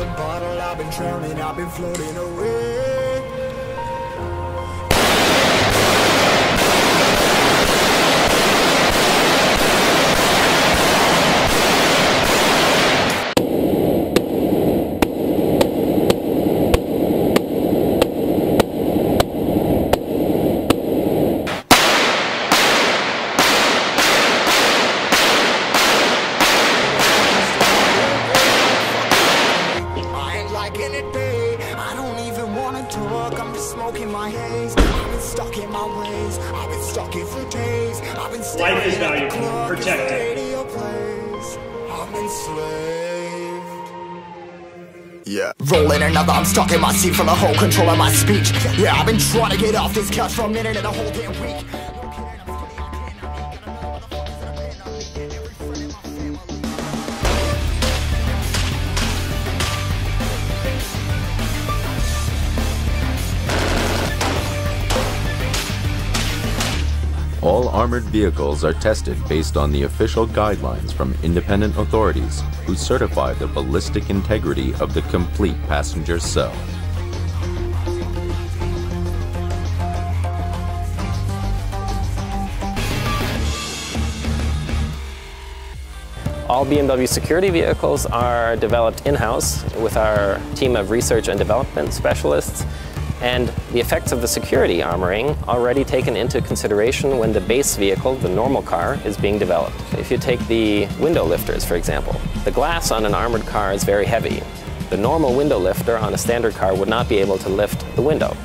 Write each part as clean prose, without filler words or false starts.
the bottle, I've been drowning, I've been floating away. I don't even wanna talk, I'm just smoking my haze. I've been stuck in my ways, I've been stuck in for days. I've been life is valuable, protect it. I'm enslaved. Yeah. Rolling another, I'm stuck in my seat full of whole control of my speech. Yeah, I've been trying to get off this couch for a minute and a whole damn week. All armored vehicles are tested based on the official guidelines from independent authorities who certify the ballistic integrity of the complete passenger cell. All BMW security vehicles are developed in-house with our team of research and development specialists, and the effects of the security armoring already taken into consideration when the base vehicle, the normal car, is being developed. If you take the window lifters, for example, the glass on an armored car is very heavy. The normal window lifter on a standard car would not be able to lift the window.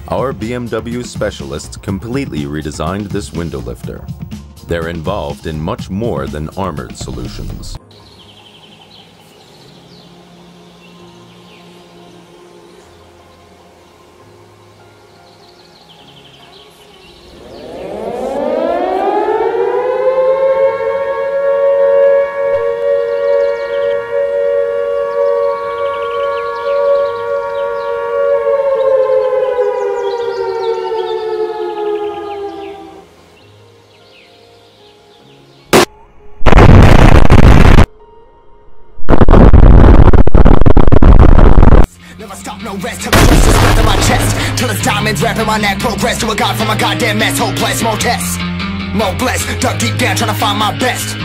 Our BMW specialists completely redesigned this window lifter. They're involved in much more than armored solutions. Never stop, no rest, till the juice is left in my chest. Till it's diamonds wrapping my neck, progress to a god from a goddamn mess. Hopeless, more tests, more blessed. Dug deep down, trying to find my best.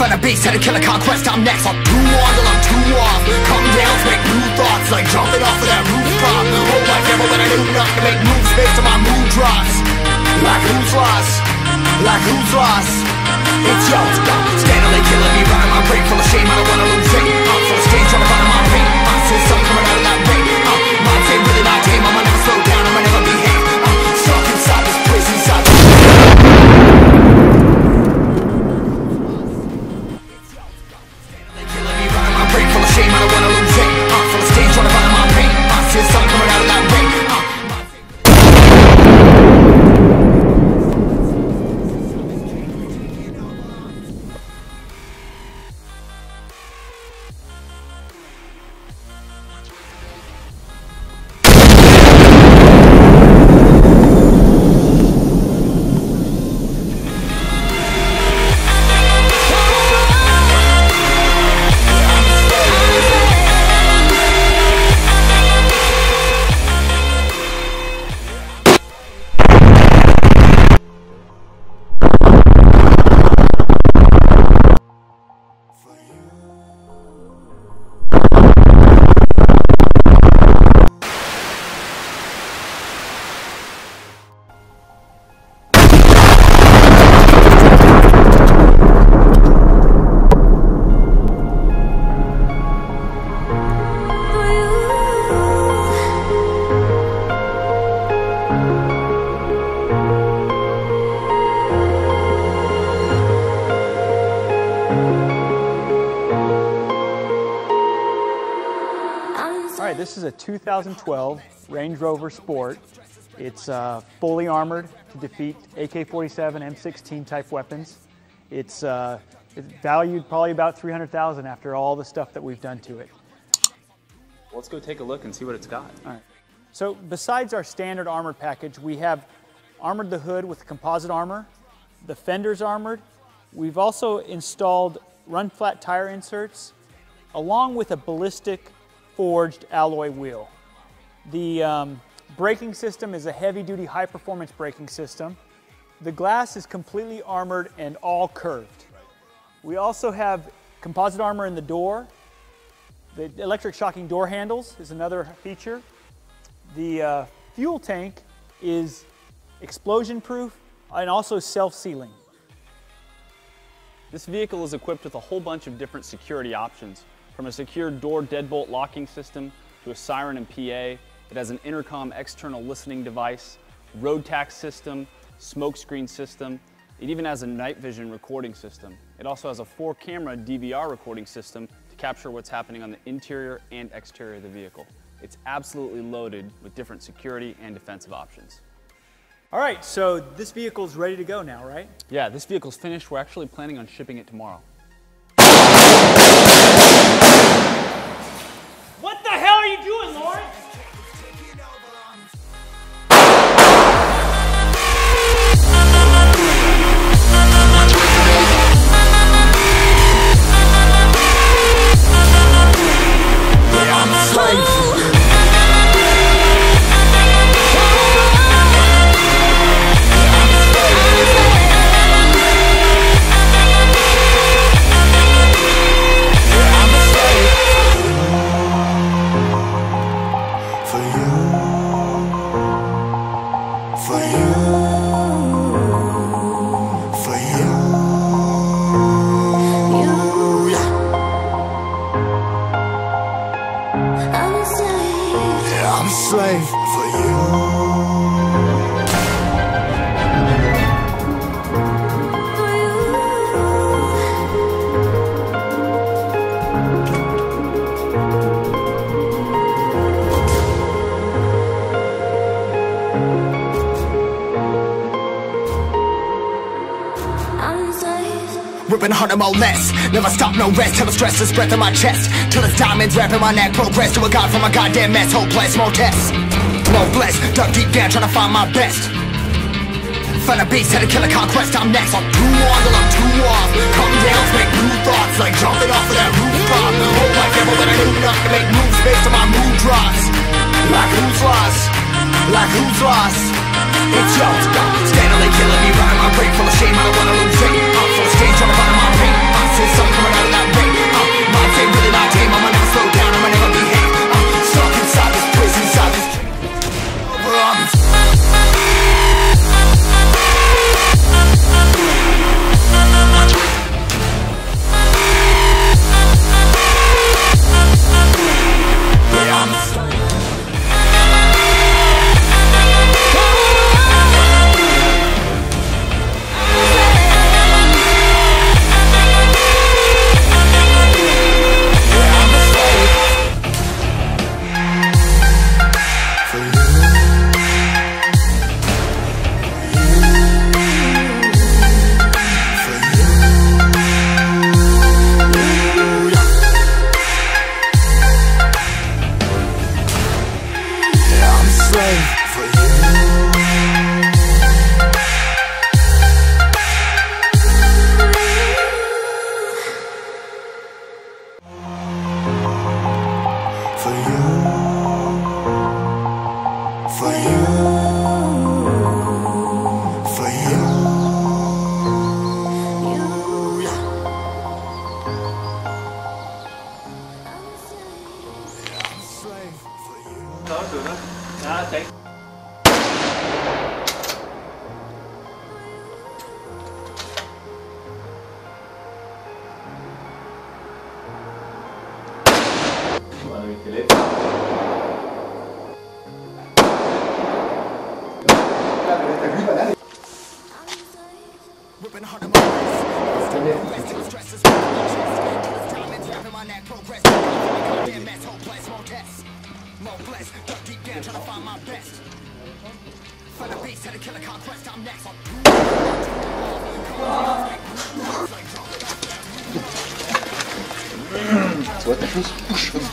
Find a beast, had to kill a conquest, I'm next. I'm too on till I'm too off. Come down, make new thoughts, like jumping off of that rooftop. Whole life never when I knew enough to make moves based on my mood drops. Like who's lost? Like who's lost? It's yours, steadily killing me, running my brain full of shame, I don't wanna lose it. I'm full of stage, trying to find my pain. I see something coming out of that rain. Mind say really not tame, I'ma never slow down, I'ma never behave. Stuck inside this prison, inside this steadily killing me, running my brain full of shame, I don't wanna lose it. I'm full of stage, trying to find my pain. I see something coming out of that rain. This is a 2012 Range Rover Sport. It's fully armored to defeat AK-47, M16 type weapons. It's valued probably about $300,000 after all the stuff that we've done to it. Well, let's go take a look and see what it's got. All right. So besides our standard armored package, we have armored the hood with composite armor. The fender's armored. We've also installed run flat tire inserts along with a ballistic forged alloy wheel. The braking system is a heavy-duty, high-performance braking system. The glass is completely armored and all curved. We also have composite armor in the door. The electric shocking door handles is another feature. The fuel tank is explosion-proof and also self-sealing. This vehicle is equipped with a whole bunch of different security options, from a secure door deadbolt locking system to a siren and PA. It has an intercom external listening device, road tax system, smoke screen system. It even has a night vision recording system. It also has a 4-camera DVR recording system to capture what's happening on the interior and exterior of the vehicle. It's absolutely loaded with different security and defensive options. All right, so this vehicle is ready to go now, right? Yeah, this vehicle's finished. We're actually planning on shipping it tomorrow. What the hell are you doing, Lawrence? I'm a slave for you. Ripping harder, more less. Never stop, no rest. Till the stress is breath in my chest. Till it's diamonds wrapping my neck. Progress to a god from a goddamn mess. Hopeless, more tests. No bless. Dug deep down, trying to find my best. Find a beast, had to kill a conquest. I'm next. I'm too on till I'm too off. Come down, make new thoughts. Like jumping off of that rooftop. Hold my devil when I knew enough to make moves based on my mood drops. Like who's lost? Like who's lost? It's yours, steadily killing me, running my brain full of shame. I don't wanna lose it. I'm full of stage, trying to find my pain. I'm seeing something coming out of that rain. Mind ain't really my game. I'ma never slow down. I'ma never behave. I'm stuck inside this prison, inside this.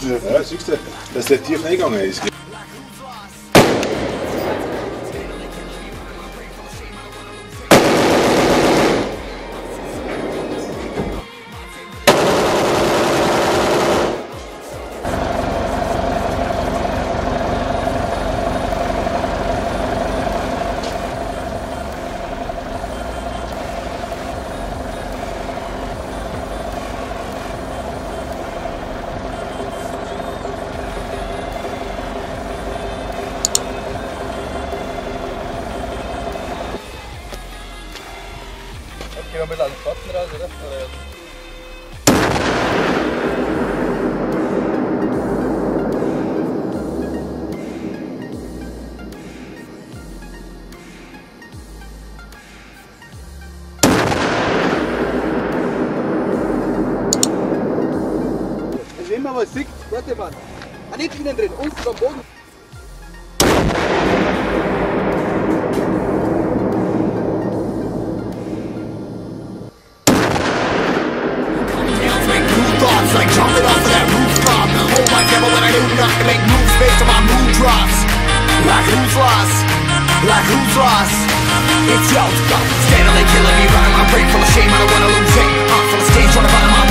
Ja, siehst du, dass der tief reingegangen ist. Gir man med landfarten raus, oder? Also wenn man was sieht, warte mal, nicht innen drin, unten am Boden. Like jumping off of that rooftop. Hold my camera when I do not to make moves based on my mood drops. Like who's lost? Like who's lost? It's yo, standing like killing me, running my brain full of shame. I don't wanna lose it. Full of stage, trying to find my